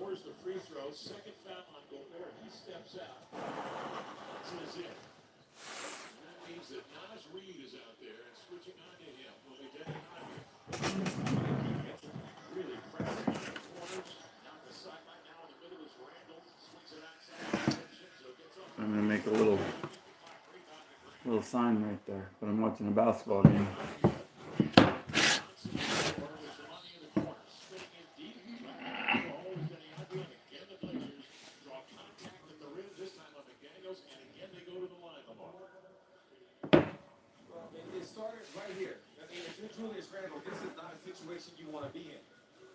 scores the free throw. Second foul on Gobert. He steps out. That's his in. That means that Naz Reid is out there and switching on to him. Will be getting on here. Really pressing on the corners. Down the sideline now in the middle is Randall. Swings it outside. I'm going to make a little sign right there, but I'm watching a basketball game. Situation you want to be in.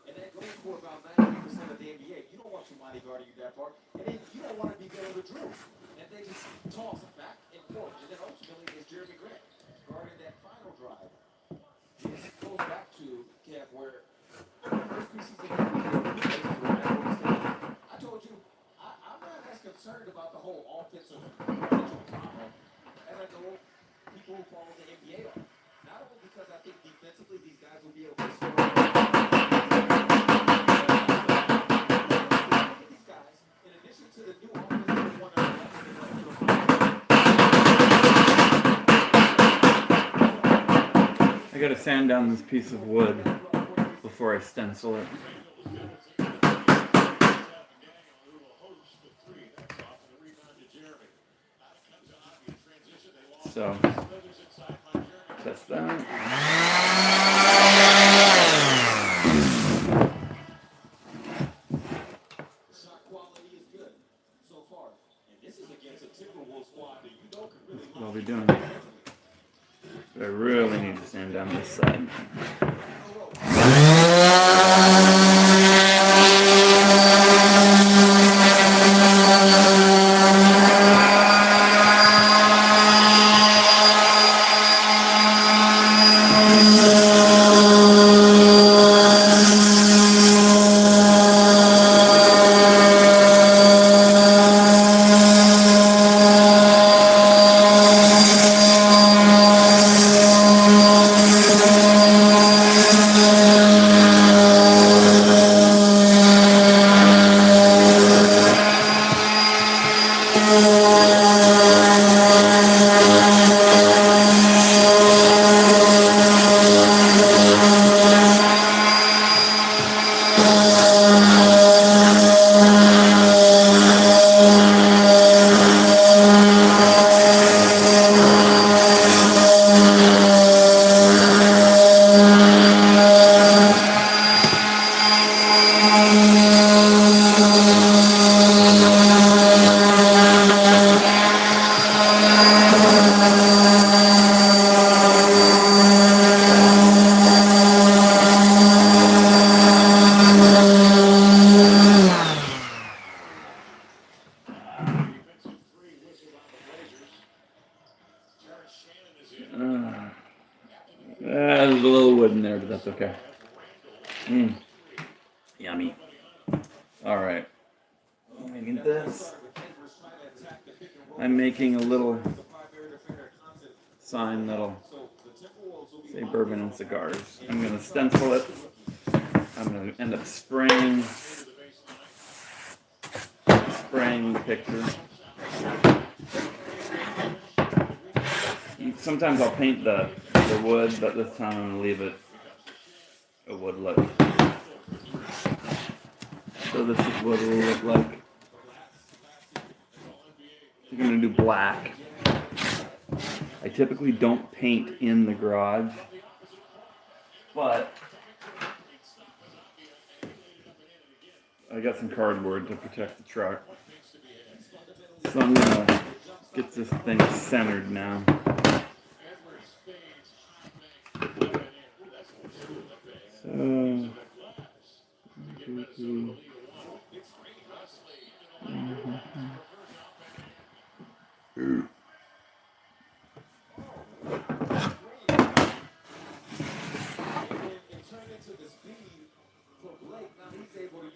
And that goes for about 90% of the NBA. You don't want somebody guarding you that far. And then you don't want to be good on the drill. And they just toss it back and forth. And then ultimately it's Jeremy Grant guarding that final drive. It goes back to Kev where first preseason I told you I'm not as concerned about the whole offensive drama as I know people who follow the NBA are. Not only because I think defensively these guys will be able to score. These guys, in addition to the new offensive one, I gotta sand down this piece of wood before I stencil it. So, test that. What I'll be doing. But I really need to sand down this side. There's a little wood in there, but that's okay. Yummy. Alright. Making this. I'm making a little sign that'll say bourbon and cigars. I'm going to stencil it. I'm going to end up spraying the picture. Sometimes I'll paint the wood, but this time I'm going to leave it a wood look. So this is what it will look like. I'm going to do black. I typically don't paint in the garage, but I got some cardboard to protect the truck. So I'm going to get this thing centered now. So,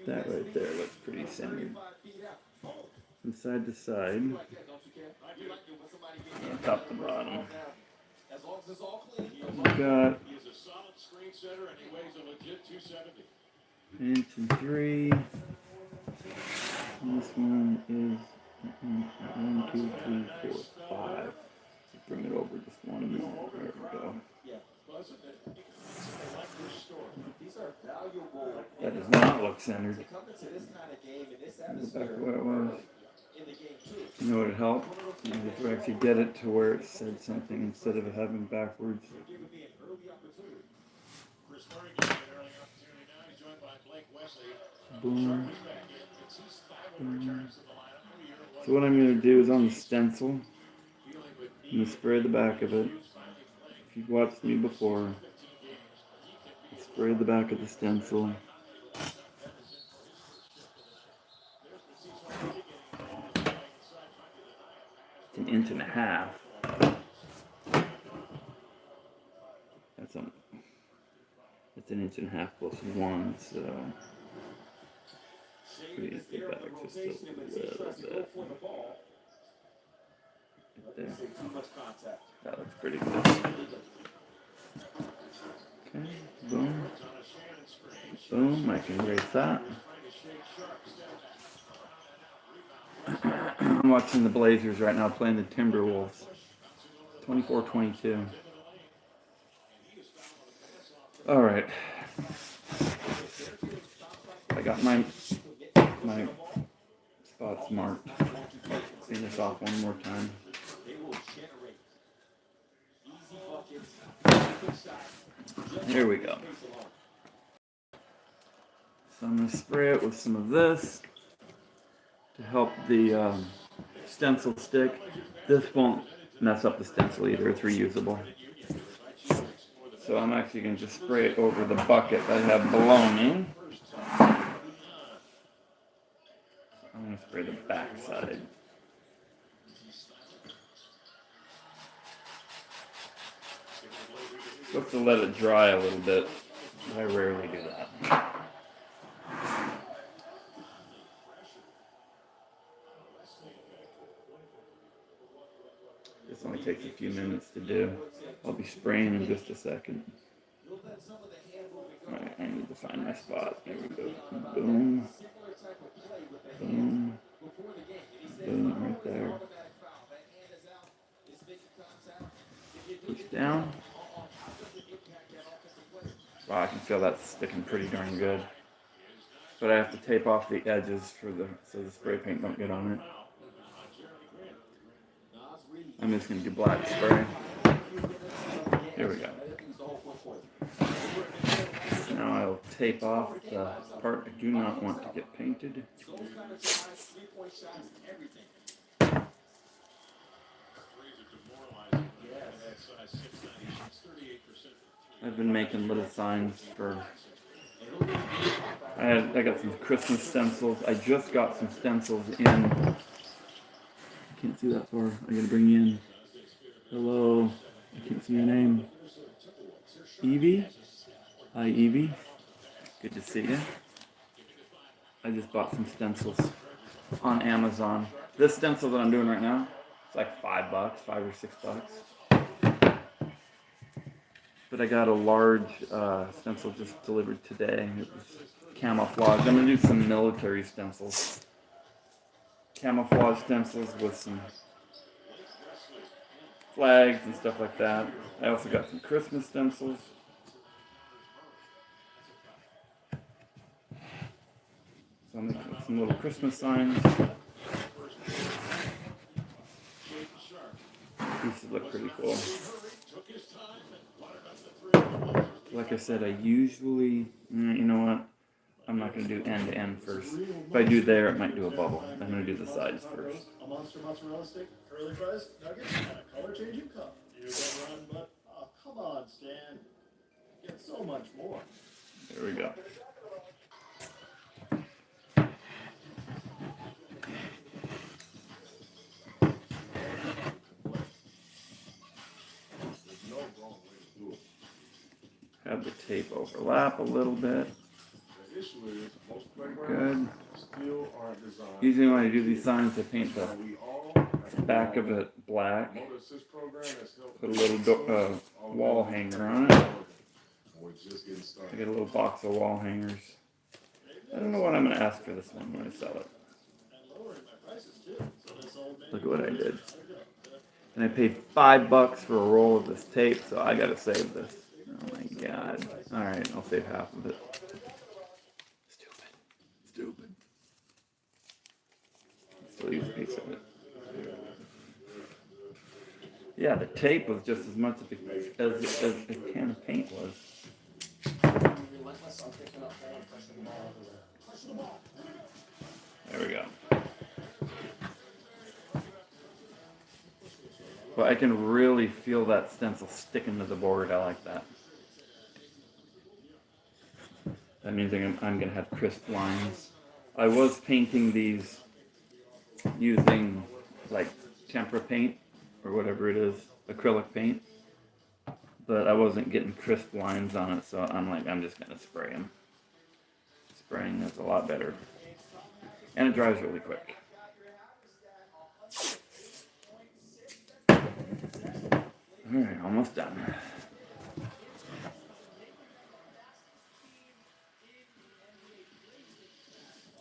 that right there looks pretty centered. From side to side, top to bottom. We've got inch and 3. centered. To come into this kind of game in this Go back atmosphere to where it was. in the game too. You know what would help? If we actually get it to where it said something instead of it having backwards. Give me an early opportunity. Chris Murray getting an early opportunity now. He's joined by Blake Wesley. Boom. Sharp is back in. It's his 5 returns to the lineup. New year, one So what I'm going to do is on the stencil, dealing with I'm going to spray the back of it. If you've watched me before, I spray the back of the stencil. It's an inch and a half. That's an inch and a half plus 1, so squeeze the back just a little bit. Right there. That looks pretty good. Okay, boom. Boom, I can erase that. I'm watching the Blazers right now playing the Timberwolves. 24-22. Alright. I got my spots marked. Clean this off one more time. Here we go. So I'm going to spray it with some of this to help the stencil stick. This won't mess up the stencil either, it's reusable. So I'm actually going to just spray it over the bucket I have below me. I'm going to spray the back side. Supposed to let it dry a little bit, but I rarely do that. This only takes a few minutes to do. I'll be spraying in just a second. Alright, I need to find my spot. There we go. Boom. Boom. Boom, right there. Push down. Wow, I can feel that sticking pretty darn good. But I have to tape off the edges so the spray paint don't get on it. I'm just going to do black spray. Here we go. Now I'll tape off the part I do not want to get painted. I've been making little signs for... I got some Christmas stencils. I just got some stencils in... Can't see that far. I gotta bring you in. Hello. I can't see your name. Evie? Hi, Evie. Good to see you. I just bought some stencils on Amazon. This stencil that I'm doing right now, it's like $5, $5 or $6. But I got a large stencil just delivered today. It was camouflage. I'm gonna do some military stencils. Camouflage stencils with some flags and stuff like that. I also got some Christmas stencils. So I'm making some little Christmas signs. These look pretty cool. Like I said, I usually, you know what? I'm not going to do end to end first. If I do there, it might do a bubble. I'm going to do the sides first. A monster mozzarella stick, curly fries, nuggets, and a color changing cup. You don't run, but oh, come on, Stan. Get so much more. There we go. Have the tape overlap a little bit. Good. Usually when I do these signs, I paint the back of it black. Put a little wall hanger on it. I get a little box of wall hangers. I don't know what I'm going to ask for this one when I sell it. Look at what I did. And I paid $5 for a roll of this tape, so I got to save this. Oh my god. Alright, I'll save half of it. Stupid. use a piece of it. Yeah, the tape was just as much as the can of paint was. There we go. But I can really feel that stencil sticking to the board. I like that. That means I'm going to have crisp lines. I was painting these using like tempera paint or whatever it is, acrylic paint. But I wasn't getting crisp lines on it, so I'm just going to spray them. Spraying is a lot better. And it dries really quick. Alright, almost done.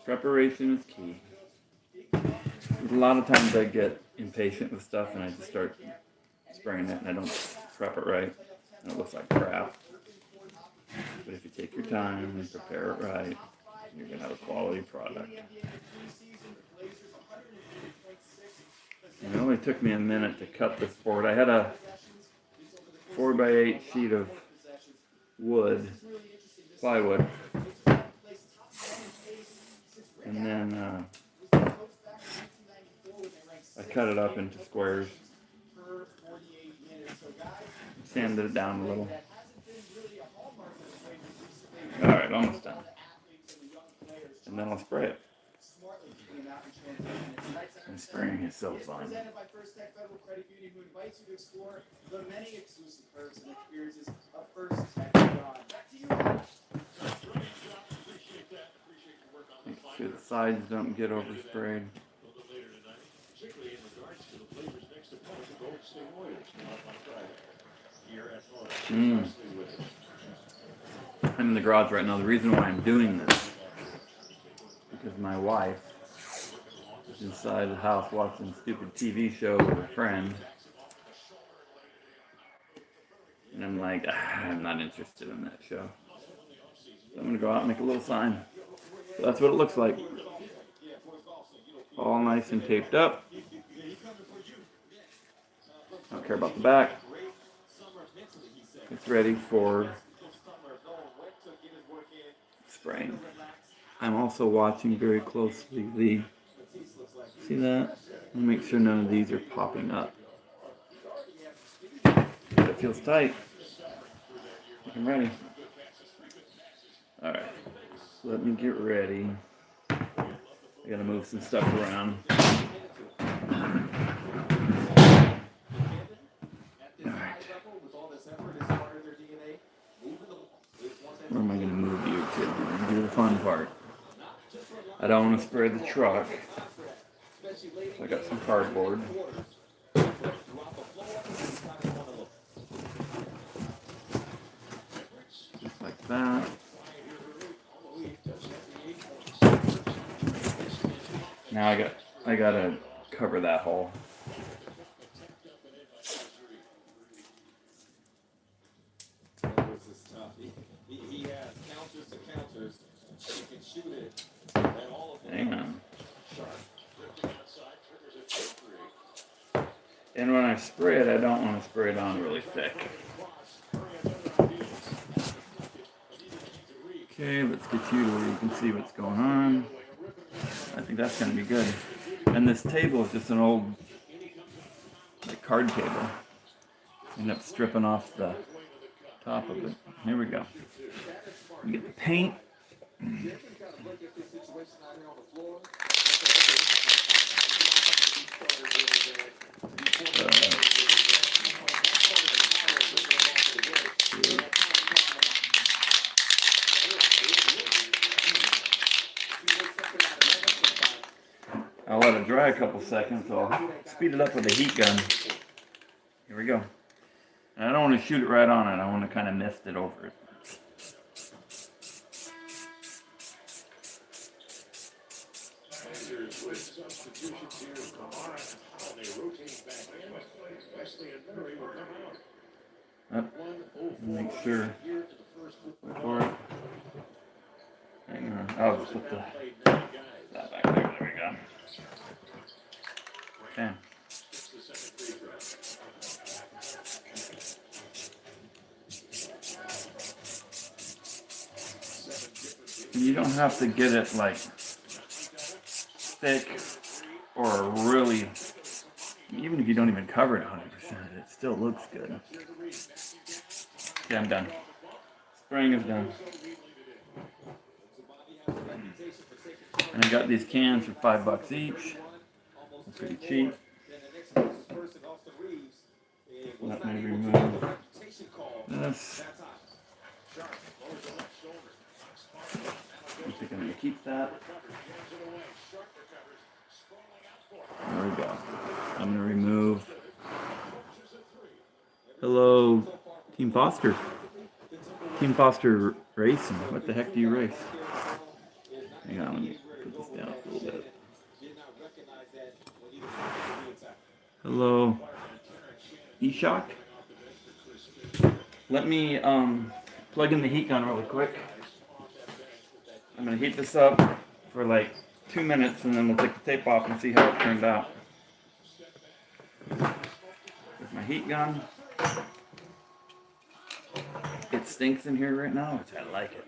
Preparation is key. A lot of times I get impatient with stuff and I just start spraying it and I don't prep it right. And it looks like crap. But if you take your time and prepare it right, you're going to have a quality product. And it only took me a minute to cut this board. I had a 4x8 sheet of wood, plywood, and then I cut it up into squares, sanded it down a little. Alright, almost done. And then I'll spray it. And spraying is so fun. Make sure the sides don't get oversprayed. I'm in the garage right now. The reason why I'm doing this because my wife is inside the house watching a stupid TV show with her friend. And I'm like, I'm not interested in that show. So I'm going to go out and make a little sign. So that's what it looks like. All nice and taped up. Don't care about the back. It's ready for spraying. I'm also watching very closely the, see that? I'll make sure none of these are popping up. But it feels tight. I'm ready. Alright, so let me get ready. I gotta move some stuff around. Alright. Where am I gonna move you to? I'm gonna do the fun part. I don't want to spray the truck. So I got some cardboard. Just like that. Now I gotta cover that hole. Hang on. And when I spray it, I don't want to spray it on really thick. Okay, let's get you to where you can see what's going on. I think that's going to be good. And this table is just an old card table. End up stripping off the top of it. Here we go. We get the paint. I'll let it dry a couple seconds, so I'll speed it up with a heat gun. Here we go. And I don't want to shoot it right on it, I want to kind of mist it over it. Up. Make sure. Wait for it. Hang on. I'll just put that back there. There we go. have to get it like thick or really, even if you don't even cover it 100%, it still looks good. Okay, I'm done. Spraying is done. And I got these cans for $5 each. Pretty cheap. Let me remove this. I think I'm going to keep that. There we go. I'm going to remove. Hello, Team Foster. Team Foster Racing. What the heck do you race? Hang on, let me put this down a little bit. Hello, eShock. Let me plug in the heat gun really quick. I'm going to heat this up for like 2 minutes and then we'll take the tape off and see how it turned out. There's my heat gun. It stinks in here right now, which I like it.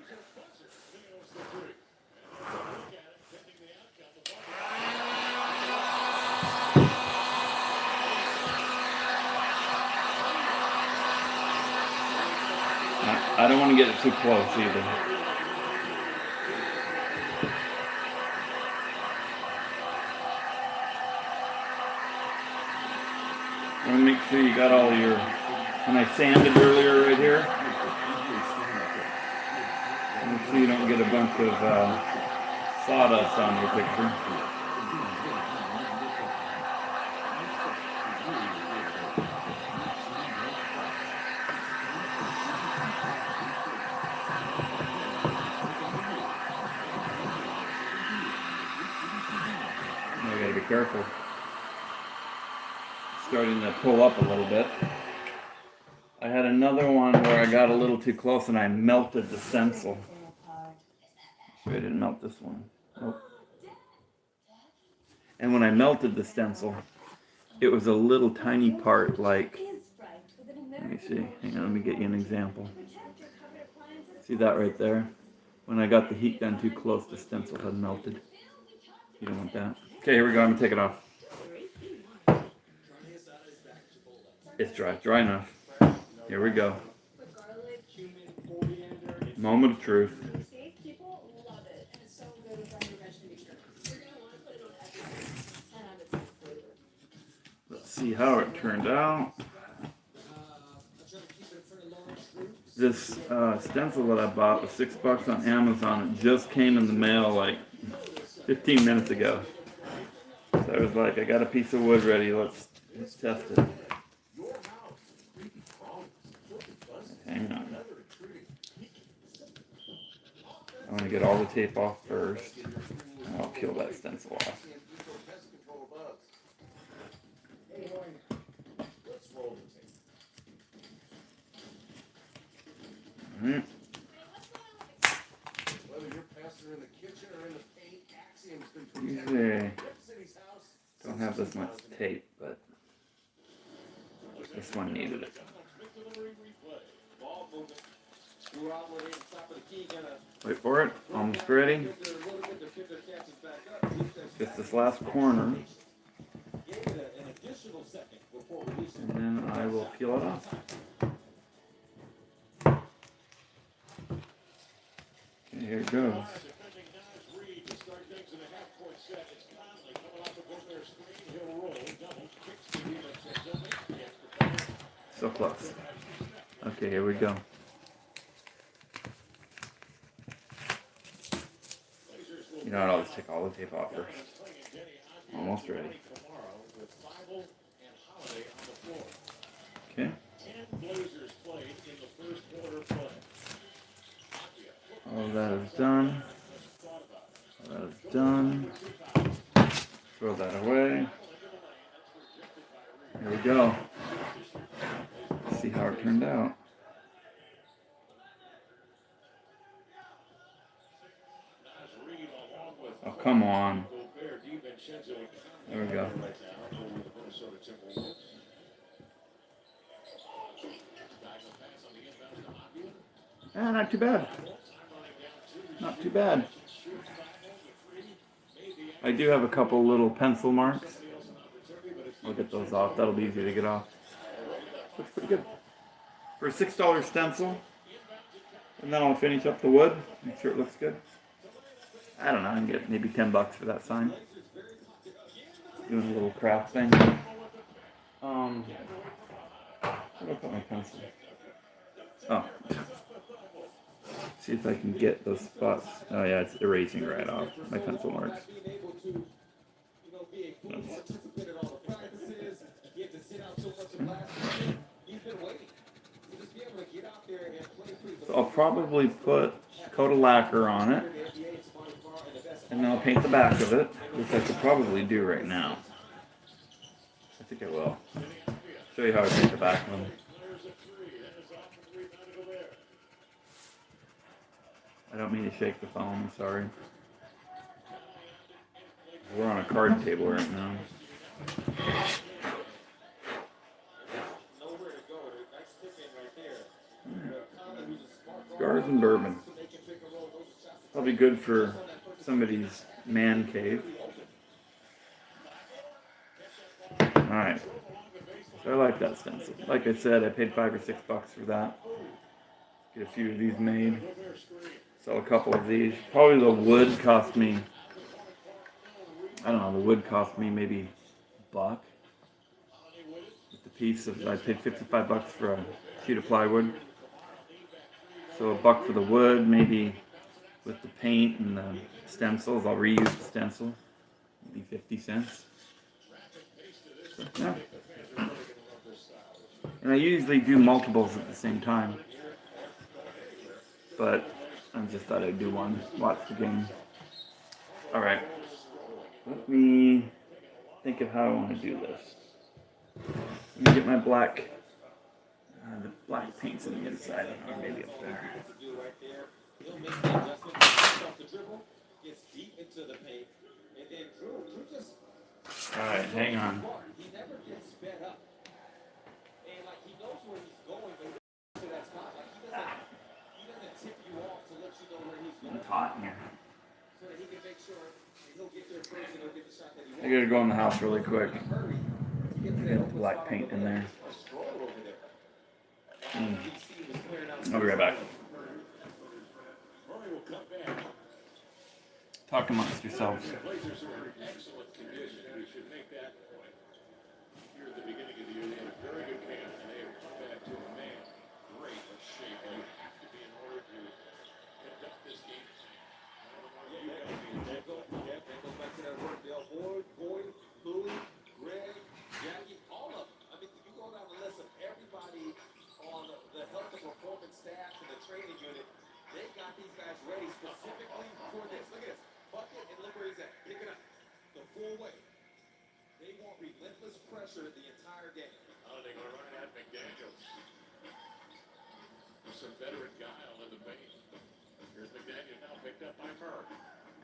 I don't want to get it too close either. I want to make sure you got all your, when I sanded earlier right here, make sure you don't get a bunch of sawdust on your picture. I gotta be careful. Starting to pull up a little bit. I had another one where I got a little too close and I melted the stencil. Sure I didn't melt this one. Nope. And when I melted the stencil, it was a little tiny part like, let me see, hang on, let me get you an example. See that right there? When I got the heat gun too close, the stencil had melted. You don't want that. Okay, here we go, I'm gonna take it off. It's dry enough. Here we go. Moment of truth. Let's see how it turned out. This stencil that I bought was $6 on Amazon. It just came in the mail like 15 minutes ago. So I was like, I got a piece of wood ready. Let's test it. Hang on. I want to get all the tape off first. And I'll peel that stencil off. Alright. Usually don't have this much tape, but this one needed it. Wait for it, almost ready. Just this last corner. And then I will peel it off. Okay, here it goes. So close. Okay, here we go. You know what, I'll just take all the tape off first. Almost ready. Okay. All that is done. All that is done. Throw that away. Here we go. Let's see how it turned out. Oh, come on. There we go. Not too bad. Not too bad. I do have a couple little pencil marks. I'll get those off. That'll be easy to get off. Looks pretty good. For a $6 stencil, and then I'll finish up the wood. Make sure it looks good. I don't know. I can get maybe $10 for that sign. Doing a little craft thing. Where do I put my pencil? Oh. See if I can get those spots. Oh yeah, it's erasing right off my pencil marks. So I'll probably put a coat of lacquer on it, and then I'll paint the back of it, which I could probably do right now. I think I will. Show you how I paint the back of them. I don't mean to shake the phone, I'm sorry. We're on a card table right now. Cigars and bourbon. Probably good for somebody's man cave. Alright. So I like that stencil. Like I said, I paid $5 or $6 for that. Get a few of these made. Sell a couple of these. Probably the wood cost me, I don't know, the wood cost me maybe $1. With the piece of, I paid $55 for a sheet of plywood. So $1 for the wood, maybe with the paint and the stencils. I'll reuse the stencil. Maybe 50 cents. So, yeah. And I usually do multiples at the same time. But I just thought I'd do one. Watch the game. Alright. Let me think of how I want to do this. Let me get my black. The black paint's on the inside. Or maybe up there. Alright, hang on. It's hot in here. I gotta go in the house really quick. Get the black paint in there. I'll be right back. Talk amongst yourselves. The entire game. Oh, they're going to run it at McDaniels. There's some veteran guile in the paint. Here's McDaniels now picked up by Murr.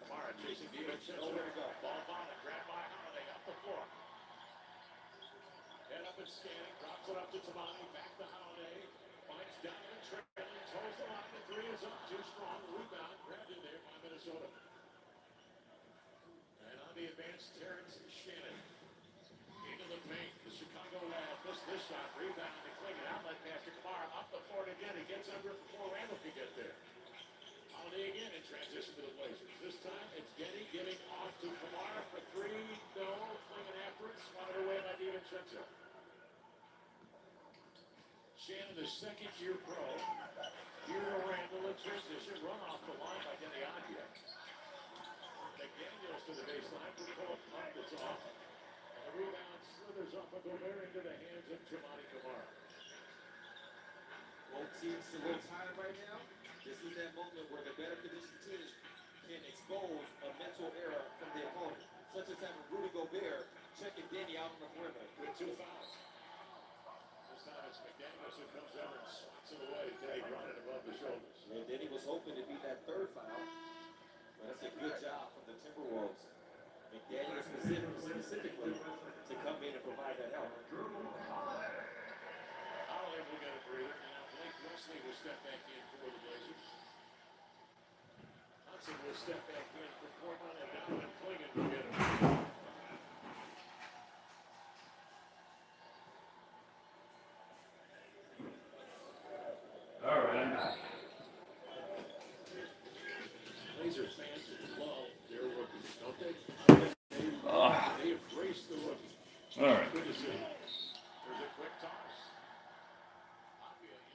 Kamara chasing defense. Nowhere to go. Ball foul and grabbed by Holiday up the floor. Head up and scanning. Drops it up to Tamani. Back to Holiday. Finds Donovan trailing. Toes the line. The three is up. Too strong. Rebound. Grabbed in there by Minnesota. And on the advance, Terrence Shannon. Into the paint, the Chicago lad missed this shot, rebound, and clean outlet pass to Kamara, up the floor again, he gets under it before Randall can get there. Holiday again in transition to the Blazers. This time it's Getty giving off to Kamara for three, no, clinging after it, swatted away by DiVincenzo. Shannon, the second-year pro, here to Randall in transition, run off the line by Getty Adia. McDaniels to the baseline, for Philip Hunt, it's off. The rebound slithers off of Gobert into the hands of Jamani Kamara. Both teams a little tired right now. This is that moment where the better conditioned team can expose a mental error from the opponent, such as having Rudy Gobert checking Denny out on the perimeter With 2 fouls. This time it's McDaniels who comes over and swats it away. Denny brought it above the shoulders. And Denny was hoping to be that third foul, but that's a good job from the Timberwolves. McDaniels specifically to come in and provide that help. Holiday will get a breather. Now Blake Wesley will step back in for the Blazers. Hudson will step back in for Portland, and Donovan Clingan will get a All right. Good to see. There's a quick toss.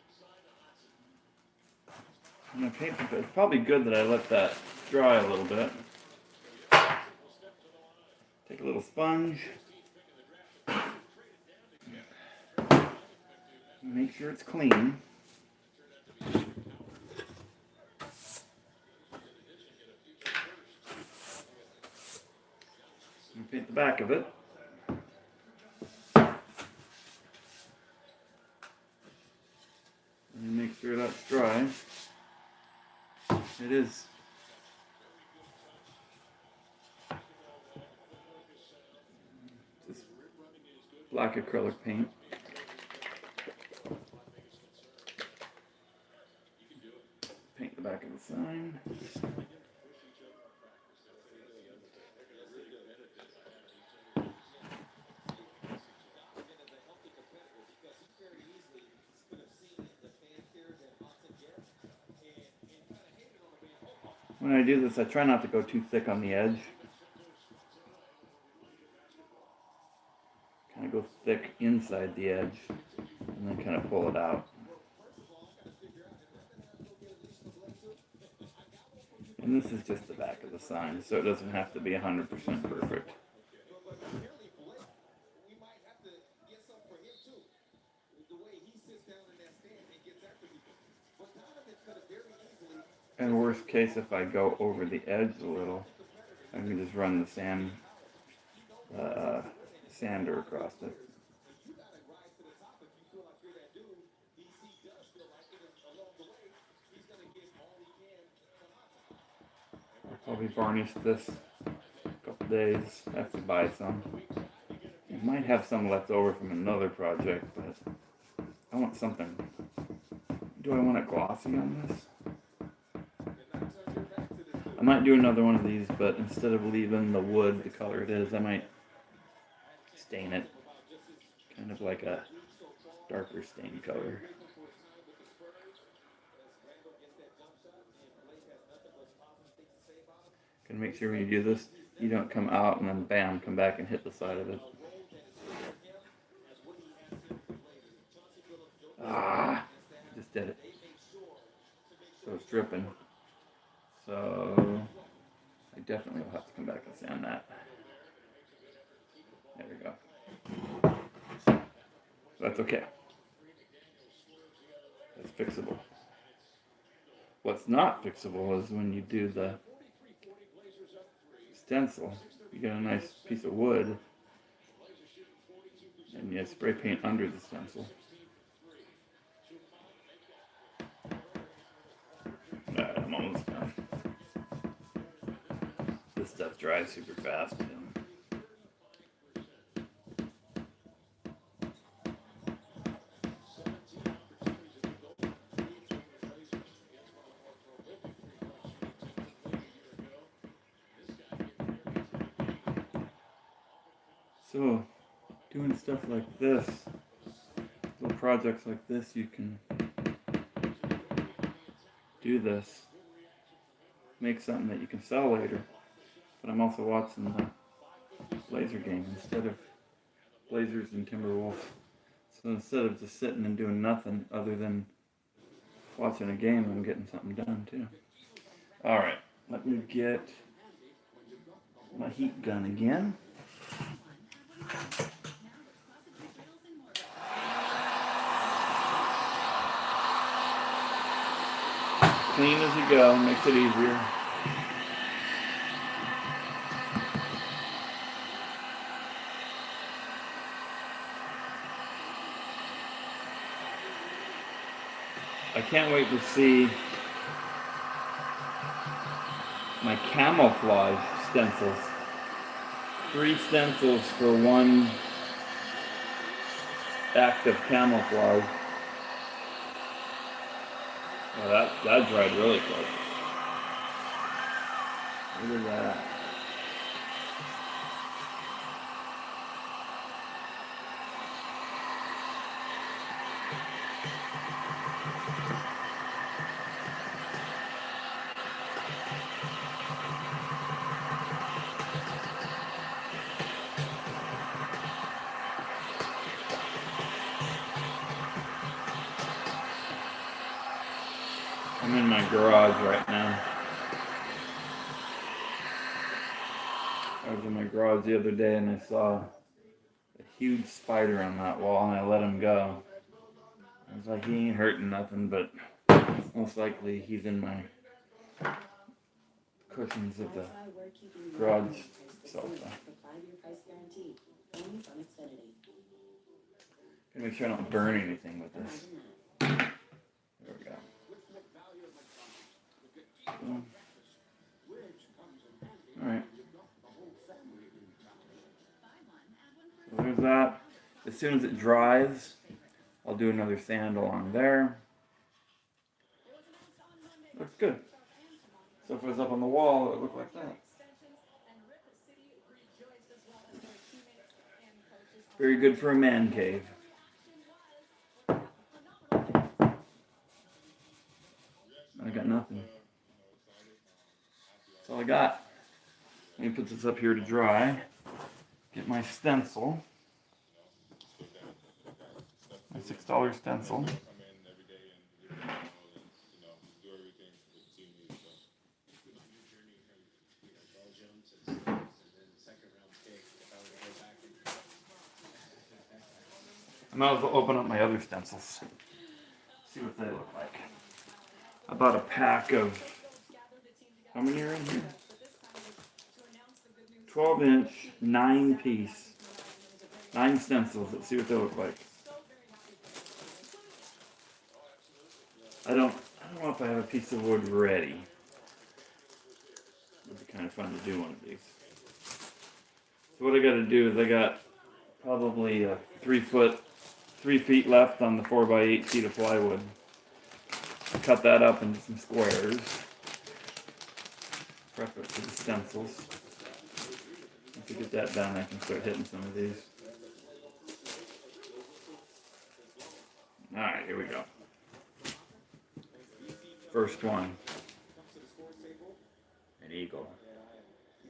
Inside to Hudson. I'm gonna paint the, it's probably good that I let that dry a little bit. Take a little sponge. Make sure it's clean. And paint the back of it. And make sure that's dry. It is. Just black acrylic paint. Paint the back of the sign. When I do this, I try not to go too thick on the edge. Kind of go thick inside the edge, and then kind of pull it out. And this is just the back of the sign, so it doesn't have to be 100% perfect. And worst case, if I go over the edge a little, I can just run the sander across it. I'll probably varnish this a couple days. I have to buy some. I might have some left over from another project, but I want something. Do I want it glossy on this? I might do another one of these, but instead of leaving the wood the color it is, I might stain it. Kind of like a darker stain color. Gotta make sure when you do this, you don't come out and then bam, come back and hit the side of it. Ah, just did it. So it's dripping. So I definitely will have to come back and sand that. There we go. So that's okay. That's fixable. What's not fixable is when you do the stencil. You get a nice piece of wood and you spray paint under the stencil. Alright, I'm almost done. This stuff dries super fast. So, doing stuff like this, little projects like this, you can do this, make something that you can sell later. But I'm also watching the Blazer game instead of Blazers and Timberwolves. So instead of just sitting and doing nothing other than watching a game, I'm getting something done too. Alright, let me get my heat gun again. Clean as you go, makes it easier. I can't wait to see my camouflage stencils. 3 stencils for 1 act of camouflage. Well, that dried really quick. Look at that. I'm in my garage right now. I was in my garage the other day and I saw a huge spider on that wall and I let him go. I was like, he ain't hurting nothing, but most likely he's in my cushions of the garage sofa. Gotta make sure I don't burn anything with this. There we go. Alright. So there's that. As soon as it dries, I'll do another sand along there. Looks good. So if it was up on the wall, it would look like that. Very good for a man cave. I got nothing. That's all I got. Let me put this up here to dry. Get my stencil. My $6 stencil. I might as well open up my other stencils. See what they look like. I bought a pack of, how many are in here? 12-inch, 9-piece, 9 stencils. Let's see what they look like. I don't know if I have a piece of wood ready. It'd be kind of fun to do one of these. So what I got to do is I got probably 3 feet left on the 4x8 sheet of plywood. I cut that up into some squares. Prep it for the stencils. Once I get that done, I can start hitting some of these. Alright, here we go. First one. An eagle. I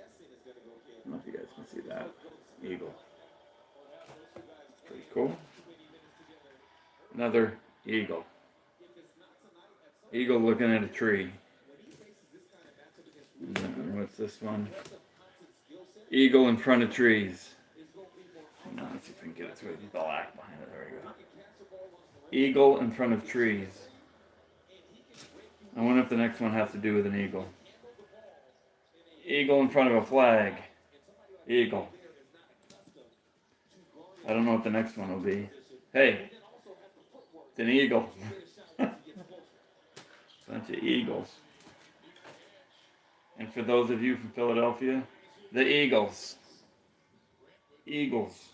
don't know if you guys can see that. Eagle. Pretty cool. Another eagle. Eagle looking at a tree. And then what's this one? Eagle in front of trees. No, let's see if we can get it to the black behind it. There we go. Eagle in front of trees. I wonder if the next one has to do with an eagle. Eagle in front of a flag. Eagle. I don't know what the next one will be. Hey, it's an eagle. Bunch of eagles. And for those of you from Philadelphia, the Eagles. Eagles.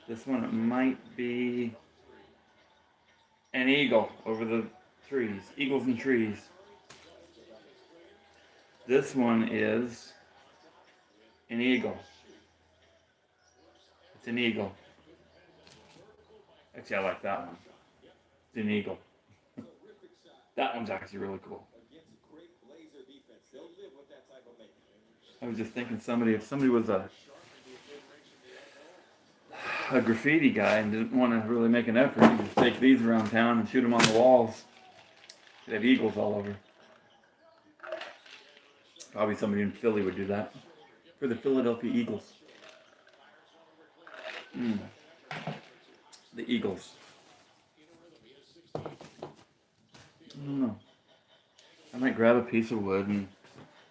This one might be an eagle over the trees. Eagles and trees. This one is an eagle. It's an eagle. Actually, I like that one. It's an eagle. That one's actually really cool. I was just thinking if somebody was a graffiti guy and didn't want to really make an effort, you just take these around town and shoot them on the walls. They have eagles all over. Probably somebody in Philly would do that. For the Philadelphia Eagles. The Eagles. I don't know. I might grab a piece of wood and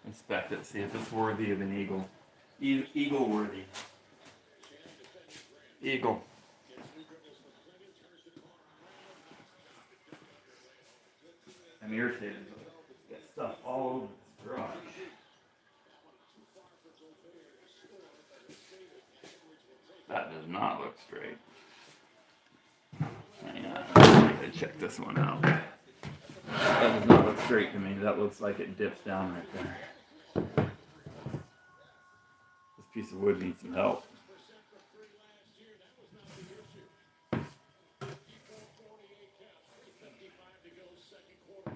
inspect it, see if it's worthy of an eagle. Eagle worthy. Eagle. I'm irritated. Got stuff all over this garage. That does not look straight. Hang on, I gotta check this one out. That does not look straight to me. That looks like it dips down right there. This piece of wood needs some help.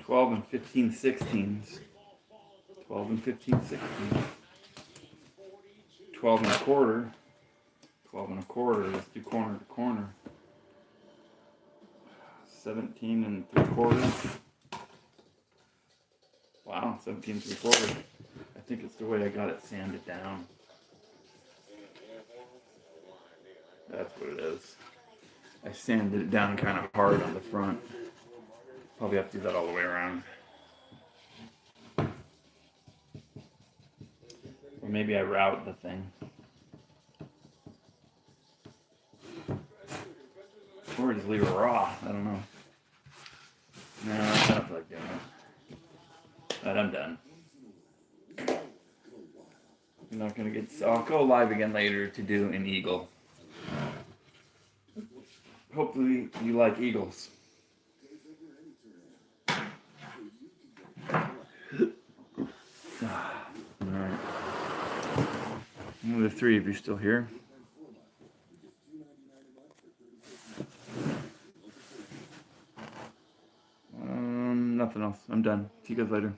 $12 and $15/16. 12 and 15/16. 12 and a quarter. 12 and a quarter. Let's do corner to corner. 17 3/4. Wow, 17 3/4. I think it's the way I got it sanded down. That's what it is. I sanded it down kind of hard on the front. Probably have to do that all the way around. Or maybe I route the thing. Or just leave it raw. I don't know. No, I don't feel like doing it. Alright, I'm done. I'm not gonna get. So I'll go live again later to do an eagle. Hopefully you like eagles. Alright. The three of you still here. Nothing else. I'm done. See you guys later.